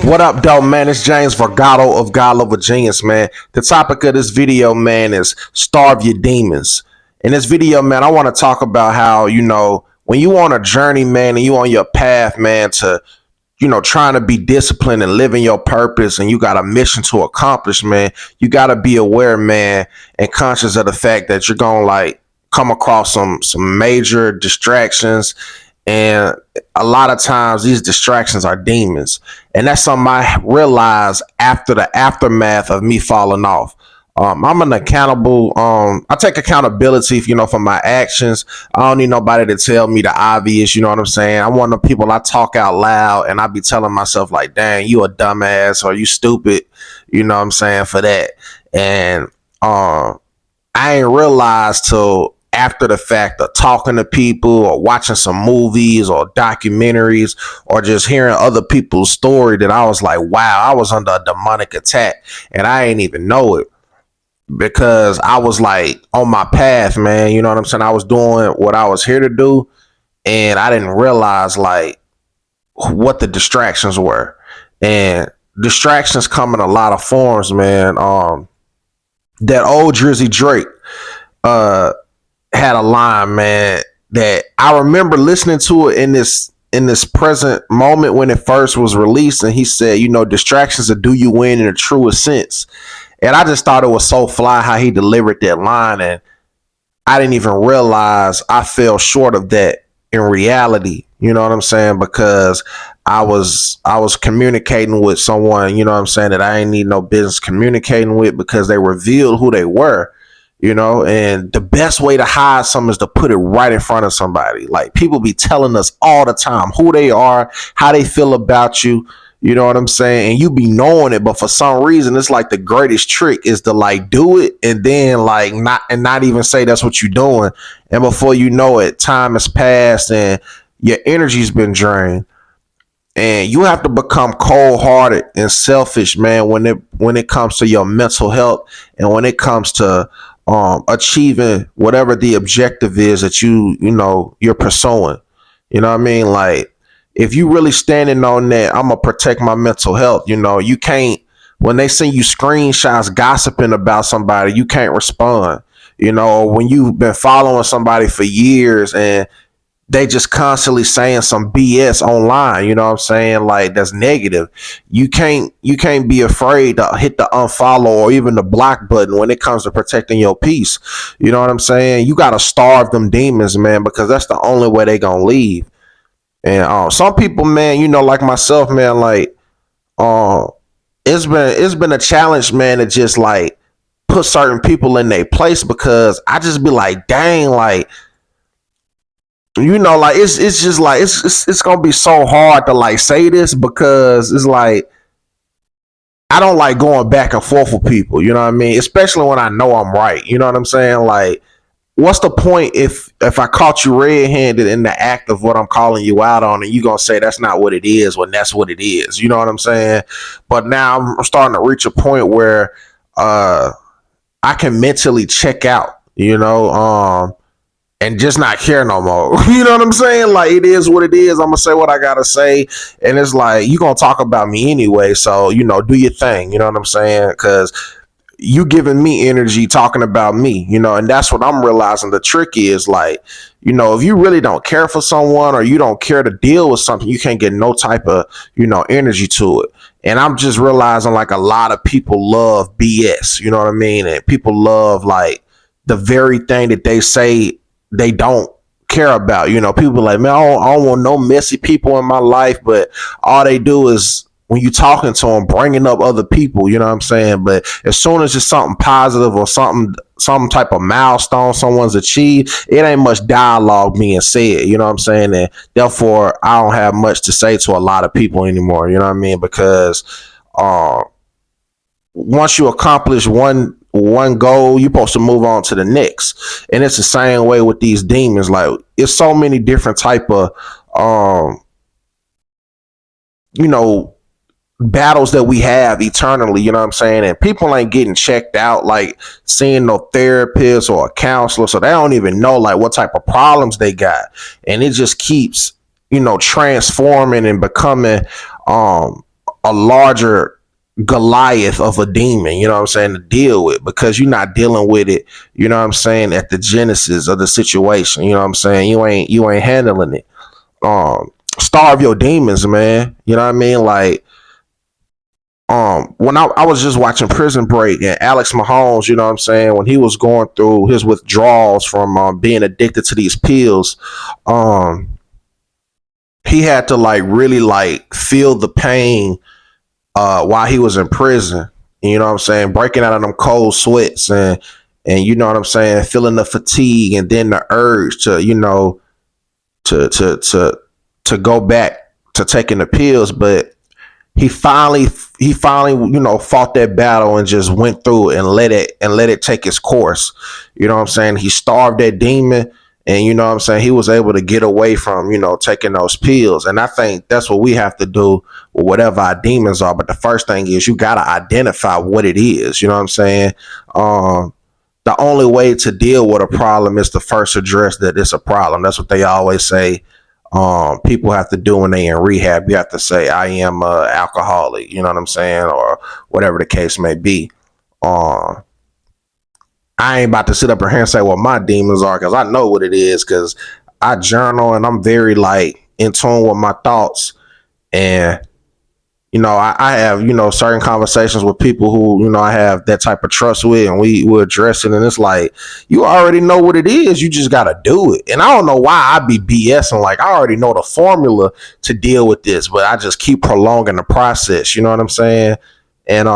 What up, though, man? It's James Vergato of God Level Genius, man. The topic of this video, man, is starve your demons. In this video, man, I want to talk about how, when you on a journey, man, and you on your path, man, to, trying to be disciplined and living your purpose, and you got a mission to accomplish, man, you got to be aware, man, and conscious of the fact that you're going to, come across some major distractions. And a lot of times these distractions are demons. And that's something I realized after the aftermath of me falling off. I'm an accountable. I take accountability, for my actions. I don't need nobody to tell me the obvious. You know what I'm saying? I'm one of the people I talk out loud and I be telling myself like, dang, you a dumbass or you stupid. You know what I'm saying, for that. And I ain't realized till after the fact of talking to people or watching some movies or documentaries or just hearing other people's story that I was like, wow, I was under a demonic attack and I ain't even know it because I was like on my path, man. You know what I'm saying? I was doing what I was here to do and I didn't realize like what the distractions were. And distractions come in a lot of forms, man. That old Drizzy Drake, had a line, man, that I remember listening to it in this present moment when it first was released, and he said, distractions will do you in the truest sense. And I just thought it was so fly how he delivered that line, and I didn't even realize I fell short of that in reality. You know what I'm saying? Because I was communicating with someone, that I ain't need no business communicating with because they revealed who they were. And the best way to hide something is to put it right in front of somebody. Like people be telling us all the time who they are, how they feel about you. You know what I'm saying? And you be knowing it, but for some reason, it's like the greatest trick is to like do it and then like not even say that's what you're doing. And before you know it, time has passed and your energy's been drained. And you have to become cold-hearted and selfish, man, when it comes to your mental health and when it comes to achieving whatever the objective is that you're pursuing. You know what I mean? Like if you really standing on that, I'm gonna protect my mental health. You can't, when they send you screenshots gossiping about somebody, you can't respond. When you've been following somebody for years and they just constantly saying some BS online, you know what I'm saying? Like that's negative. You can't be afraid to hit the unfollow or even the block button when it comes to protecting your peace. You know what I'm saying? You got to starve them demons, man, because that's the only way they gonna leave. And some people, man, like myself, man, like it's been a challenge, man, to just like put certain people in their place because I just be like, dang, like like it's just like it's gonna be so hard to like say this because it's like I don't like going back and forth with people, you know what I mean? Especially when I know I'm right. You know what I'm saying? Like, what's the point if I caught you red-handed in the act of what I'm calling you out on and you gonna say that's not what it is when that's what it is? You know what I'm saying? But now I'm starting to reach a point where I can mentally check out, and just not care no more. You know what I'm saying? Like it is what it is. I'm gonna say what I gotta say, and it's like you gonna talk about me anyway. So do your thing. You know what I'm saying? Because you giving me energy talking about me. And that's what I'm realizing. The trick is like, if you really don't care for someone or you don't care to deal with something, you can't get no type of energy to it. And I'm just realizing like a lot of people love BS. You know what I mean? And people love like the very thing that they say they don't care about. People like, man, I don't want no messy people in my life, but all they do is when you talking to them, bringing up other people, you know what I'm saying? But as soon as it's something positive or some type of milestone someone's achieved, it ain't much dialogue being said, you know what I'm saying? And therefore, I don't have much to say to a lot of people anymore, you know what I mean? Because once you accomplish one goal, you're supposed to move on to the next. And it's the same way with these demons. Like it's so many different type of battles that we have eternally, you know what I'm saying? And people ain't getting checked out, like seeing no therapist or a counselor, so they don't even know like what type of problems they got. And it just keeps transforming and becoming um a larger Goliath of a demon, you know what I'm saying, to deal with, because you're not dealing with it, you know what I'm saying, at the genesis of the situation, you know what I'm saying? You ain't handling it. Starve your demons, man. You know what I mean? Like, when I was just watching Prison Break, and Alex Mahomes, you know what I'm saying, when he was going through his withdrawals from being addicted to these pills, um, he had to like really like feel the pain while he was in prison. You know what I'm saying? Breaking out of them cold sweats, and you know what I'm saying, feeling the fatigue and then the urge to, you know, to go back to taking the pills. But he finally you know fought that battle and just went through it and let it take its course. You know what I'm saying? He starved that demon, and you know what I'm saying, he was able to get away from, you know, taking those pills. And I think that's what we have to do with whatever our demons are. But the first thing is you got to identify what it is. You know what I'm saying? The only way to deal with a problem is to first address that it's a problem. That's what they always say. People have to do when they in rehab. You have to say, I am a alcoholic, you know what I'm saying, or whatever the case may be. um I ain't about to sit up here and say what my demons are, because I know what it is, because I journal and I'm very like in tune with my thoughts. And you know, I have, you know, certain conversations with people who, you know, I have that type of trust with, and we will address it. And it's like, you already know what it is. You just got to do it. And I don't know why I be BSing. Like, I already know the formula to deal with this, but I just keep prolonging the process. You know what I'm saying? And,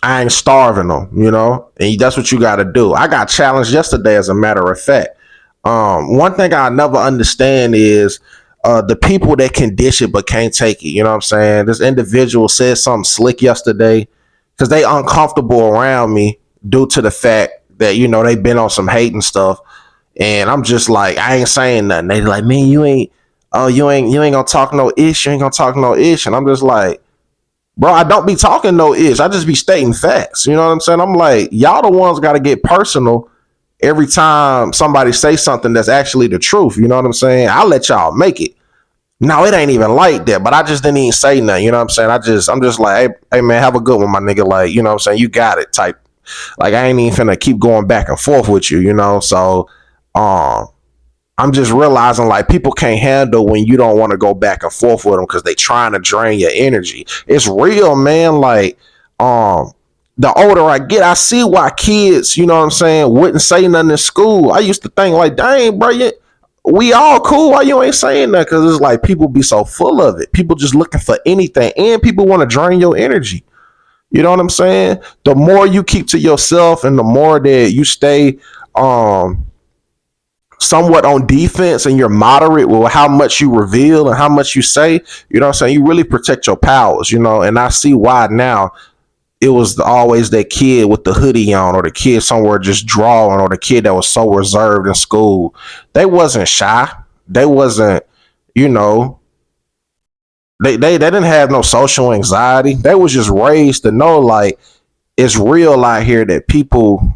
I ain't starving them, you know, and that's what you got to do. I got challenged yesterday, as a matter of fact. One thing I never understand is the people that can dish it but can't take it. You know what I'm saying? This individual said something slick yesterday because they uncomfortable around me due to the fact that, you know, they been on some hate and stuff. And I'm just like, I ain't saying nothing. They like, man, you ain't gonna talk no ish. You ain't gonna talk no ish. And I'm just like, bro, I don't be talking no ish. I just be stating facts. You know what I'm saying? I'm like, y'all the ones got to get personal every time somebody say something that's actually the truth. You know what I'm saying? I'll let y'all make it. No, it ain't even like that, but I just didn't even say nothing. You know what I'm saying? I'm just like, hey man, have a good one, my nigga. Like, you know what I'm saying? You got it type. Like, I ain't even finna keep going back and forth with you, you know? So, um, I'm just realizing like people can't handle when you don't want to go back and forth with them because they trying to drain your energy. It's real, man. Like, um, the older I get, I see why kids, you know what I'm saying, wouldn't say nothing in school. I used to think like, dang, bro, we all cool. Why you ain't saying that? Because it's like people be so full of it. People just looking for anything, and people want to drain your energy. You know what I'm saying? The more you keep to yourself, and the more that you stay, um somewhat on defense, and you're moderate with how much you reveal and how much you say, you know what I'm saying, you really protect your powers, you know. And I see why now. It was always that kid with the hoodie on, or the kid somewhere just drawing, or the kid that was so reserved in school. They wasn't shy. They wasn't, you know, they didn't have no social anxiety. They was just raised to know like it's real out here, that people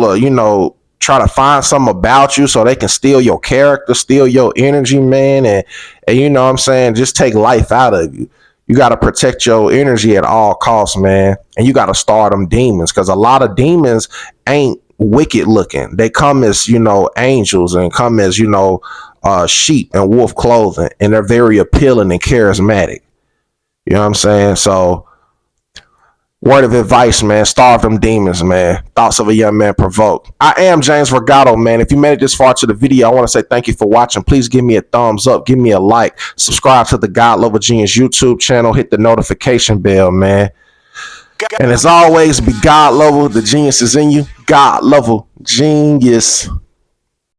are, you know, try to find something about you so they can steal your character, steal your energy, man. And you know what I'm saying, just take life out of you. You got to protect your energy at all costs, man. And you got to starve them demons, because a lot of demons ain't wicked looking. They come as, you know, angels, and come as, you know, sheep and wolf clothing, and they're very appealing and charismatic. You know what I'm saying? So, word of advice, man, starve them demons, man. Thoughts of a young man provoked. I am James Vergato, man. If you made it this far to the video, I want to say thank you for watching. Please give me a thumbs up, give me a like, subscribe to the God Level Genius YouTube channel, hit the notification bell, man. And as always, be God level. The genius is in you. God level genius.